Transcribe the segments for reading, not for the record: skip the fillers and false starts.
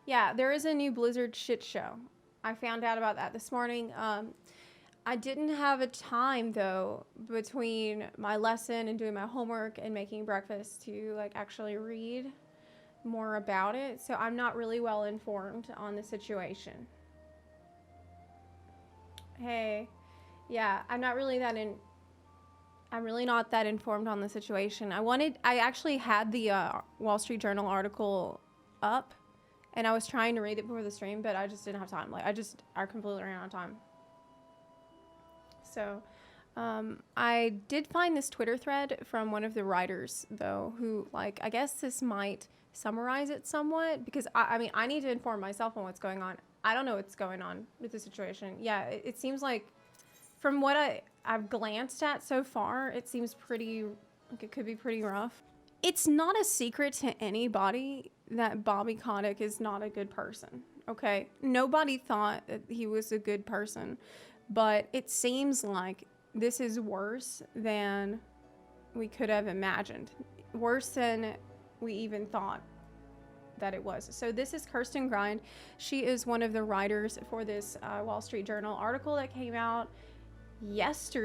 Yeah, there is a new Blizzard shit show. I found out about that this morning. I didn't have a time though between my lesson and doing my homework and making breakfast to like actually read more about it. So I'm not really well informed on the situation. Hey, yeah, I'm really not that informed on the situation. I actually had the Wall Street Journal article up and I was trying to read it before the stream, but I just didn't have time. Like I completely ran out of time. So, I did find this Twitter thread from one of the writers though, who like, I guess this might summarize it somewhat because I mean, I need to inform myself on what's going on. I don't know what's going on with the situation. Yeah, it seems like from what I've glanced at so far, it seems pretty, like it could be pretty rough. It's not a secret to anybody that Bobby Kotick is not a good person, okay? Nobody thought that he was a good person, but it seems like this is worse than we could have imagined. Worse than we even thought that it was. So this is Kirsten Grind. She is one of the writers for this Wall Street Journal article that came out last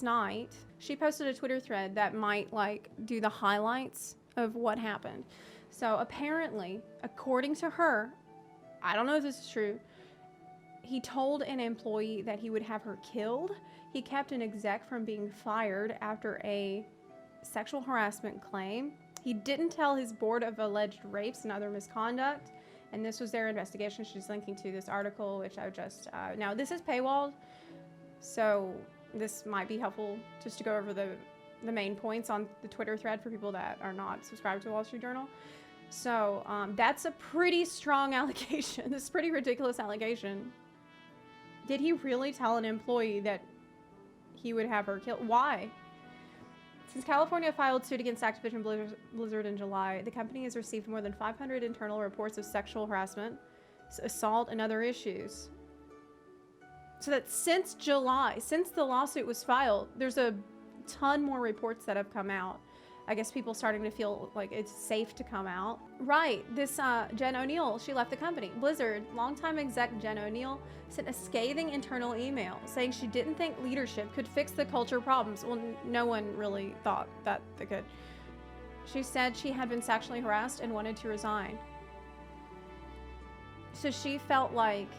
night. She posted a Twitter thread that might like do the highlights of what happened. So apparently, according to her, I don't know if this is true, he told an employee that he would have her killed. He kept an exec from being fired after a sexual harassment claim. He didn't tell his board of alleged rapes and other misconduct. And this was their investigation. She's linking to this article, which I just, now this is paywalled. So this might be helpful just to go over the main points on the Twitter thread for people that are not subscribed to the Wall Street Journal. So that's a pretty strong allegation. This is a pretty ridiculous allegation. Did he really tell an employee that he would have her killed? Why? Since California filed suit against Activision Blizzard in July, the company has received more than 500 internal reports of sexual harassment, assault, and other issues. So that since July, since the lawsuit was filed, there's a ton more reports that have come out. I guess people starting to feel like it's safe to come out. Right, this Jen O'Neill, she left the company. Blizzard, longtime exec Jen O'Neill sent a scathing internal email saying she didn't think leadership could fix the culture problems. Well, no one really thought that they could. She said she had been sexually harassed and wanted to resign. So she felt like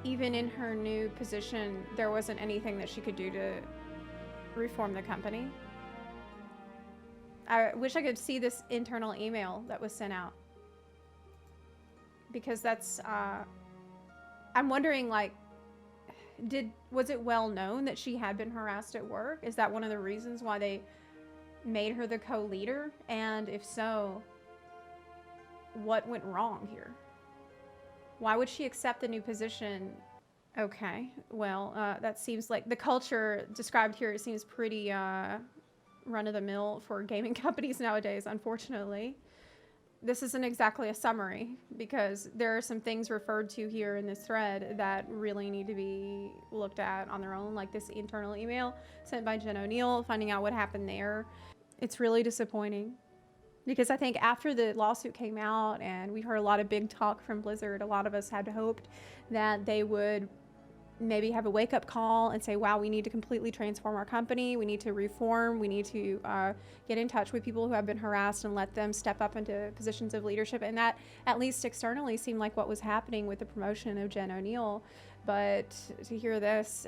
even in her new position, there wasn't anything that she could do to reform the company. I wish I could see this internal email that was sent out. Because that's, I'm wondering, like, was it well known that she had been harassed at work? Is that one of the reasons why they made her the co-leader? And if so, what went wrong here? Why would she accept the new position? Okay, well, that seems like the culture described here, it seems pretty run-of-the-mill for gaming companies nowadays, unfortunately. This isn't exactly a summary because there are some things referred to here in this thread that really need to be looked at on their own, like this internal email sent by Jen O'Neill, finding out what happened there. It's really disappointing because I think after the lawsuit came out and we heard a lot of big talk from Blizzard, a lot of us had hoped that they would maybe have a wake-up call and say, wow, we need to completely transform our company. We need to reform. We need to get in touch with people who have been harassed and let them step up into positions of leadership. And that, at least externally, seemed like what was happening with the promotion of Jen O'Neill. But to hear this,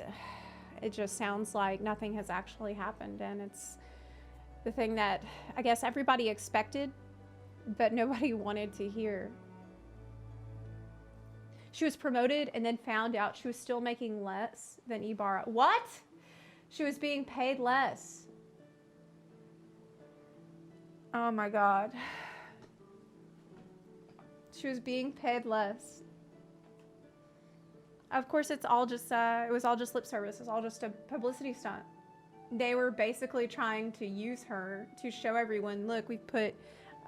it just sounds like nothing has actually happened. And it's the thing that I guess everybody expected, but nobody wanted to hear. She was promoted and then found out she was still making less than Ibarra. What? She was being paid less. Oh my God. She was being paid less. Of course, it's all just, it was all just lip service. It was all just a publicity stunt. They were basically trying to use her to show everyone, look, we've put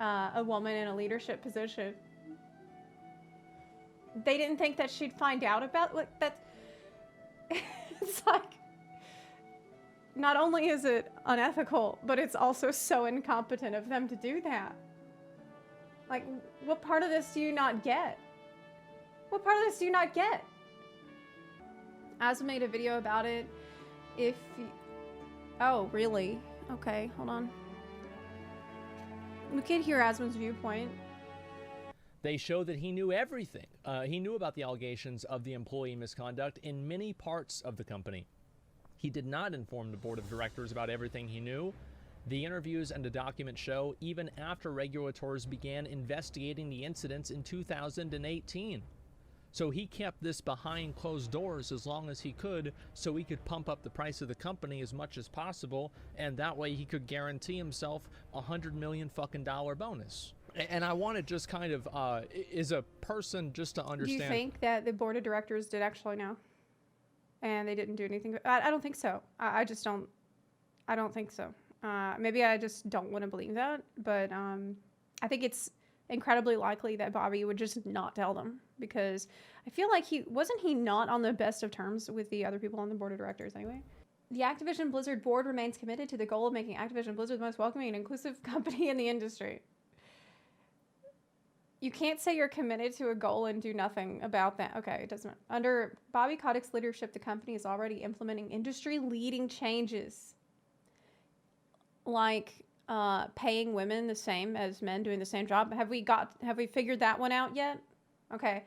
a woman in a leadership position. They didn't think that she'd find out about that. It's like, not only is it unethical, but it's also so incompetent of them to do that. Like, what part of this do you not get? What part of this do you not get? Asma made a video about it. If you... Oh, really? Okay, hold on. We can hear Asma's viewpoint. They show that he knew everything. He knew about the allegations of the employee misconduct in many parts of the company. He did not inform the board of directors about everything he knew. The interviews and the documents show even after regulators began investigating the incidents in 2018. So he kept this behind closed doors as long as he could, so he could pump up the price of the company as much as possible, and that way he could guarantee himself $100 million fucking bonus. And I want to just kind of, is a person just to understand. Do you think that the board of directors did actually know? And they didn't do anything? I don't think so. I just don't. I don't think so. Maybe I just don't want to believe that. But I think it's incredibly likely that Bobby would just not tell them, because I feel like he not on the best of terms with the other people on the board of directors anyway. The Activision Blizzard board remains committed to the goal of making Activision Blizzard the most welcoming and inclusive company in the industry. You can't say you're committed to a goal and do nothing about that. Okay, it doesn't. Under Bobby Kotick's leadership, the company is already implementing industry-leading changes, like paying women the same as men doing the same job. Have we figured that one out yet? Okay.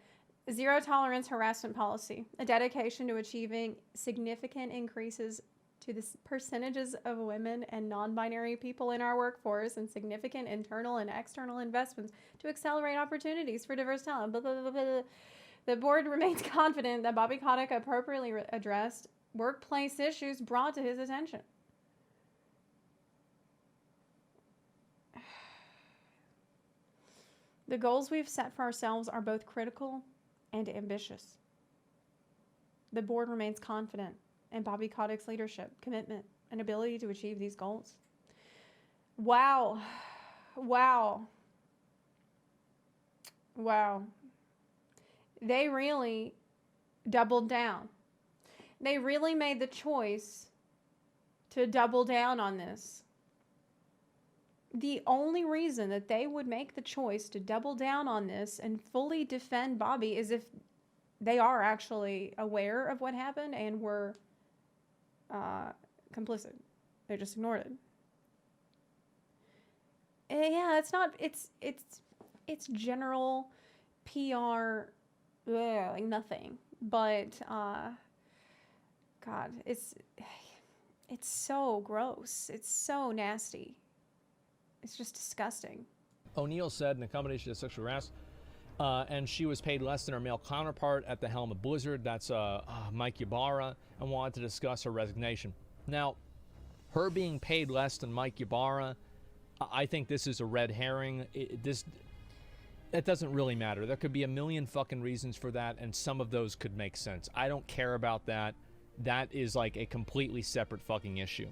Zero tolerance harassment policy, a dedication to achieving significant increases to the percentages of women and non-binary people in our workforce, and significant internal and external investments to accelerate opportunities for diverse talent. Blah, blah, blah, blah. The board remains confident that Bobby Kotick appropriately addressed workplace issues brought to his attention. The goals we've set for ourselves are both critical and ambitious. The board remains confident in Bobby Kotick's leadership, commitment, and ability to achieve these goals. Wow. Wow. Wow. They really doubled down. They really made the choice to double down on this. The only reason that they would make the choice to double down on this and fully defend Bobby is if they are actually aware of what happened and were complicit. They just ignored it. And yeah, it's general PR, like nothing. But God, it's so gross. It's so nasty. It's just disgusting. O'Neill said in a combination of sexual harassment, and she was paid less than her male counterpart at the helm of Blizzard. That's Mike Ybarra, and wanted to discuss her resignation. Now, her being paid less than Mike Ybarra, I think this is a red herring. That doesn't really matter. There could be a million fucking reasons for that, and some of those could make sense. I don't care about that. That is like a completely separate fucking issue.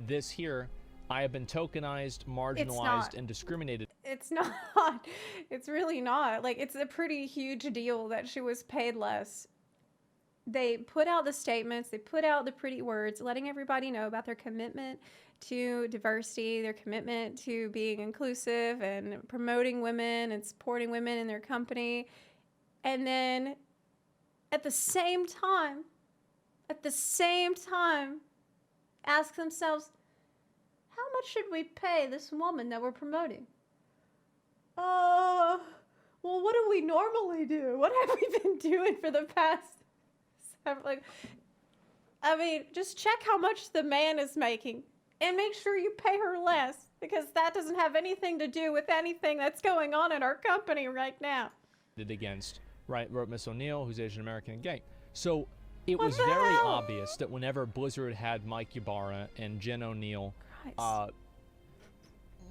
This here, I have been tokenized, marginalized, and discriminated. It's not. It's really not. Like, it's a pretty huge deal that she was paid less. They put out the statements, they put out the pretty words, letting everybody know about their commitment to diversity, their commitment to being inclusive and promoting women and supporting women in their company. And then at the same time, ask themselves, how much should we pay this woman that we're promoting? Well, what do we normally do? What have we been doing for the past... just check how much the man is making and make sure you pay her less, because that doesn't have anything to do with anything that's going on in our company right now. Against, right, wrote Miss O'Neill, who's Asian American and gay. So it was very obvious that whenever Blizzard had Mike Ybarra and Jen O'Neill,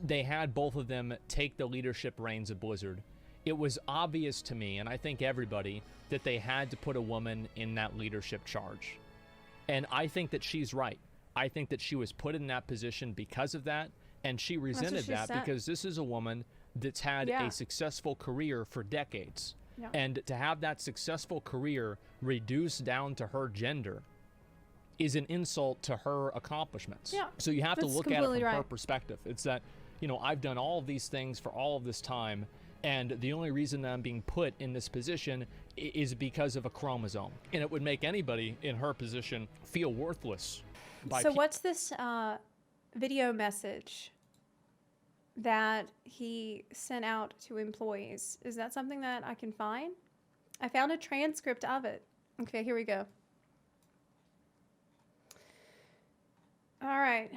they had both of them take the leadership reins of Blizzard. It was obvious to me, and I think everybody, that they had to put a woman in that leadership charge. And I think that she's right. I think that she was put in that position because of that, and she resented that because this is a woman that's had a successful career for decades. Yeah. And to have that successful career reduced down to her gender is an insult to her accomplishments. Yeah. So you have to look at it from her perspective. It's that, you know, I've done all of these things for all of this time, And the only reason that I'm being put in this position is because of a chromosome. And it would make anybody in her position feel worthless. So what's this video message that he sent out to employees? Is that something that I can find? I found a transcript of it. Okay, here we go. All right.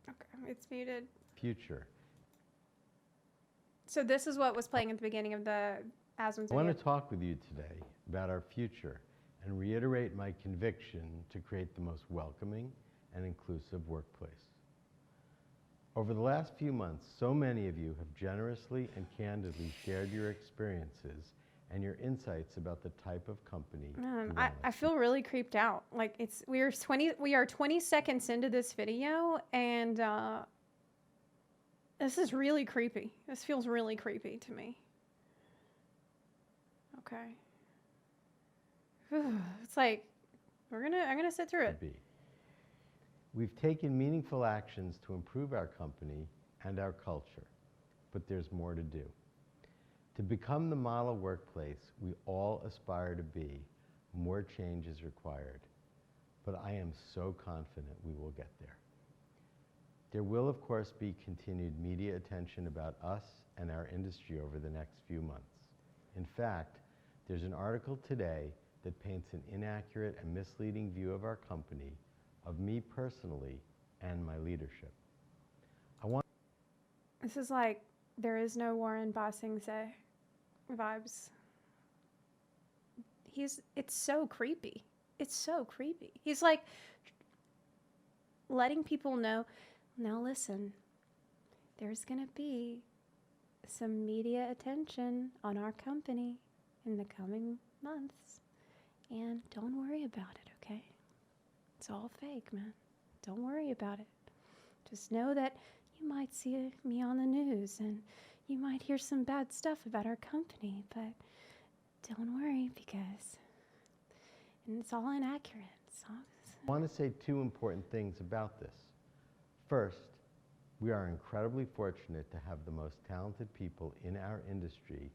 Okay, it's muted. Future. So this is what was playing at the beginning of the Asmund's I video. want to talk with you today about our future and reiterate my conviction to create the most welcoming and inclusive workplace. Over the last few months, so many of you have generously and candidly shared your experiences and your insights about the type of company you want I feel really creeped out. Like we are 20 seconds into this video, and this is really creepy. This feels really creepy to me. Okay. It's like I'm gonna sit through it. be. We've taken meaningful actions to improve our company and our culture, but there's more to do. To become the model workplace we all aspire to be, more change is required. But I am so confident we will get there. There will, of course, be continued media attention about us and our industry over the next few months. In fact, there's an article today that paints an inaccurate and misleading view of our company, of me personally, and my leadership. This is like there is no Warren Bossing say vibes. It's so creepy. It's so creepy. He's like letting people know, now listen, there's gonna be some media attention on our company in the coming months. And don't worry about it, okay? It's all fake, man. Don't worry about it. Just know that you might see me on the news and you might hear some bad stuff about our company, but don't worry because it's all inaccurate. I want to say two important things about this. First, we are incredibly fortunate to have the most talented people in our industry,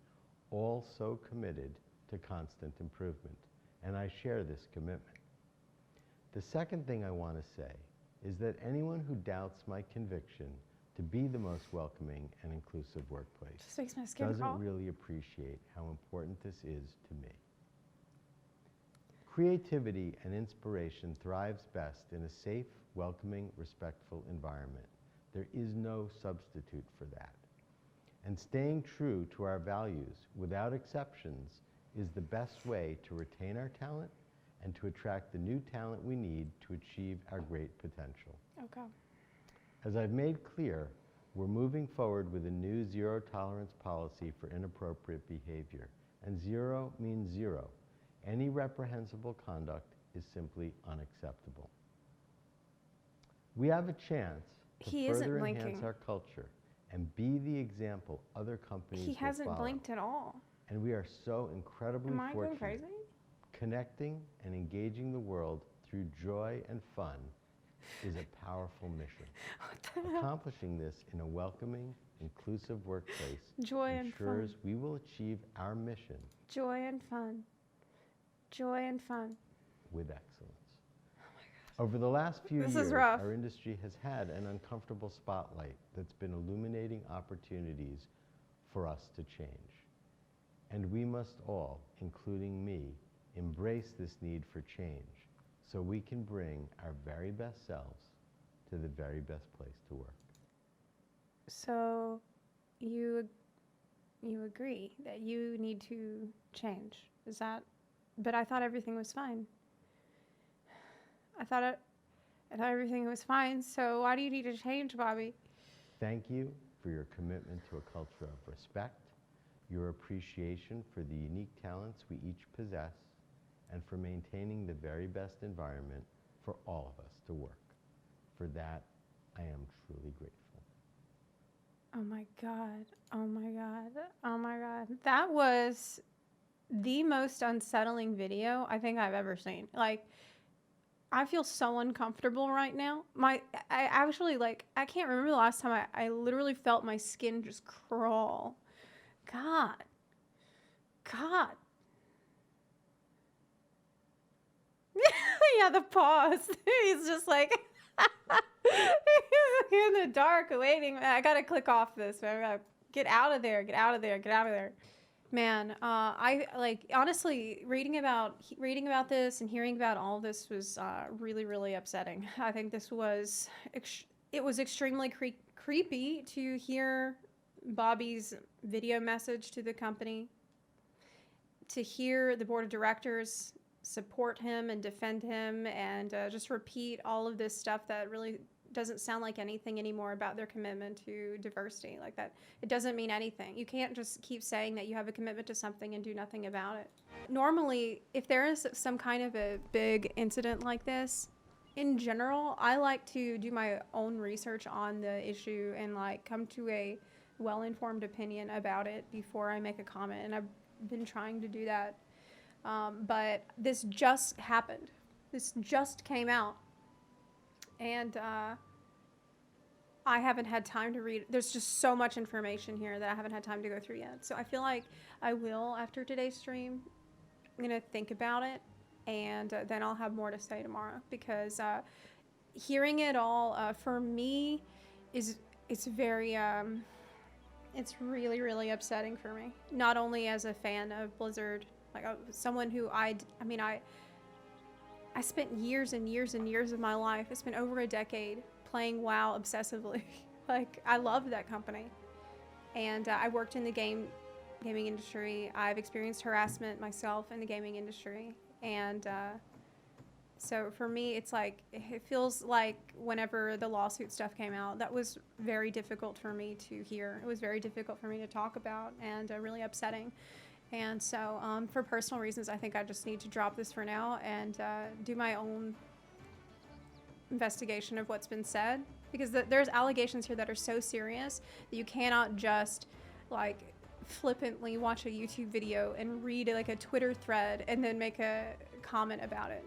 all so committed to constant improvement, and I share this commitment. The second thing I want to say is that anyone who doubts my conviction to be the most welcoming and inclusive workplace Just makes my skin doesn't crawl. really appreciate how important this is to me. Creativity and inspiration thrives best in a safe, welcoming, respectful environment. There is no substitute for that. And staying true to our values without exceptions is the best way to retain our talent and to attract the new talent we need to achieve our great potential. Okay. As I've made clear, we're moving forward with a new zero-tolerance policy for inappropriate behavior. And zero means zero. Any reprehensible conduct is simply unacceptable. We have a chance to further enhance our culture and be the example other companies will follow. He hasn't blinked at all. And we are so incredibly Am I going fortunate. crazy? Connecting and engaging the world through joy and fun is a powerful mission. What the hell? Accomplishing this in a welcoming, inclusive workplace Joy and fun. ensures we will achieve our mission Joy and fun. Joy and fun. with excellence. Over the last few This years, is rough. our industry has had an uncomfortable spotlight that's been illuminating opportunities for us to change. And we must all, including me, embrace this need for change so we can bring our very best selves to the very best place to work. So you agree that you need to change. Is that? But I thought everything was fine. I thought everything was fine. So why do you need to change, Bobby? Thank you for your commitment to a culture of respect, your appreciation for the unique talents we each possess, and for maintaining the very best environment for all of us to work. For that, I am truly grateful. Oh my God. Oh my God. Oh my God. That was the most unsettling video I think I've ever seen. Like, I feel so uncomfortable right now. I actually, like, I can't remember the last time I literally felt my skin just crawl. God. Yeah, the pause. He's just like, he's in the dark waiting. I gotta click off this. I gotta get out of there. Man, I like, honestly, reading about this and hearing about all this was really, really upsetting. I think this was it was extremely creepy to hear Bobby's video message to the company, to hear the board of directors support him and defend him, and just repeat all of this stuff that really doesn't sound like anything anymore about their commitment to diversity. Like, that it doesn't mean anything. You can't just keep saying that you have a commitment to something and do nothing about it. Normally, if there is some kind of a big incident like this, in general, I like to do my own research on the issue and like come to a well-informed opinion about it before I make a comment, and I've been trying to do that. But this just happened. This just came out. And I haven't had time to read. There's just so much information here that I haven't had time to go through yet. So I feel like I will after today's stream. I'm going to think about it, and then I'll have more to say tomorrow, because hearing it all for me it's very it's really, really upsetting for me. Not only as a fan of Blizzard, like someone who I spent years and years and years of my life, I spent over a decade playing WoW obsessively. Like, I loved that company. And I worked in the gaming industry. I've experienced harassment myself in the gaming industry. And so for me, it's like, it feels like whenever the lawsuit stuff came out, that was very difficult for me to hear. It was very difficult for me to talk about, and really upsetting. And so for personal reasons, I think I just need to drop this for now and do my own investigation of what's been said, because there's allegations here that are so serious that you cannot just like flippantly watch a YouTube video and read like a Twitter thread and then make a comment about it.